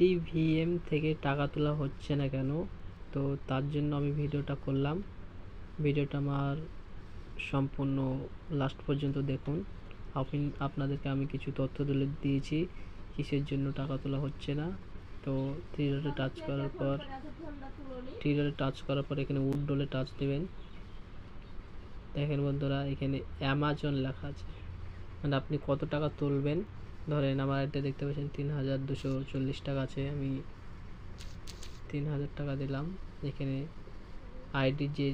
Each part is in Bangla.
IDVM থেকে টাকা তোলা হচ্ছে না কেন, তো তার জন্য আমি ভিডিওটা করলাম। ভিডিওটা আমার সম্পূর্ণ লাস্ট পর্যন্ত দেখুন। আপনাদেরকে আমি কিছু তথ্য তুলে দিয়েছি কিসের জন্য টাকা তোলা হচ্ছে না। তো থ্রি ডটে টাচ করার পর এখানে উইথড্রলে টাচ দেবেন। দেখেন বন্ধুরা, এখানে অ্যামাজন লেখা আছে, মানে আপনি কত টাকা তুলবেন। ধরেন আমার এটা দেখতে পাচ্ছেন 3240 টাকা আছে, আমি 3000 টাকা দিলাম। এখানে আইডি যে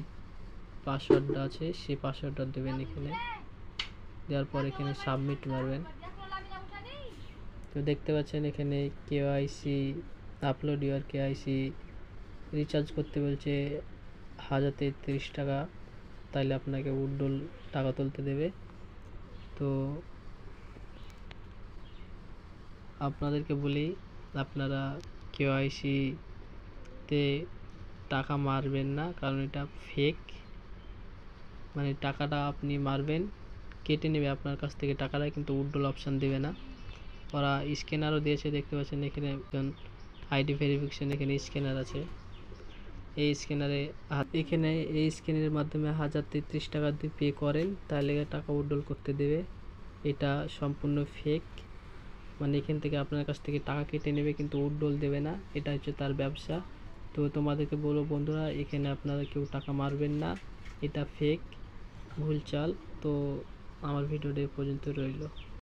পাসওয়ার্ডটা আছে সেই পাসওয়ার্ডটা দেবেন। এখানে দেওয়ার পর এখানে সাবমিট মারবেন। তো দেখতে পাচ্ছেন এখানে KYC upload your KYC recharge করতে বলছে 1033 টাকা, তাইলে আপনাকে উইথড্রল টাকা তুলতে দেবে। তো আপনাদেরকে বলি, আপনারা কেওয়াইসিতে টাকা মারবেন না, কারণ এটা ফেক। মানে টাকাটা আপনি মারবেন, কেটে নেবে আপনার কাছ থেকে টাকাটা, কিন্তু উইথড্রল অপশান দেবে না। ওরা স্ক্যানারও দিয়েছে, দেখতে পাচ্ছেন এখানে একজন আইডি ভেরিফিকেশন, এখানে স্ক্যানার আছে। এই স্ক্যানারের মাধ্যমে 1033 টাকা দিয়ে পে করেন, তাহলে টাকা উইথড্রল করতে দেবে। এটা সম্পূর্ণ ফেক, মানে এখান থেকে আপনার কাছ থেকে টাকা কেটে নেবে কিন্তু উইথড্রল দেবে না। এটা হচ্ছে তার ব্যবসা। তো তোমাদেরকে বলবো বন্ধুরা, এখানে আপনারা কেউ টাকা মারবেন না, এটা ফেক, ভুল চাল। তো আমার ভিডিওটা এ পর্যন্ত রইল।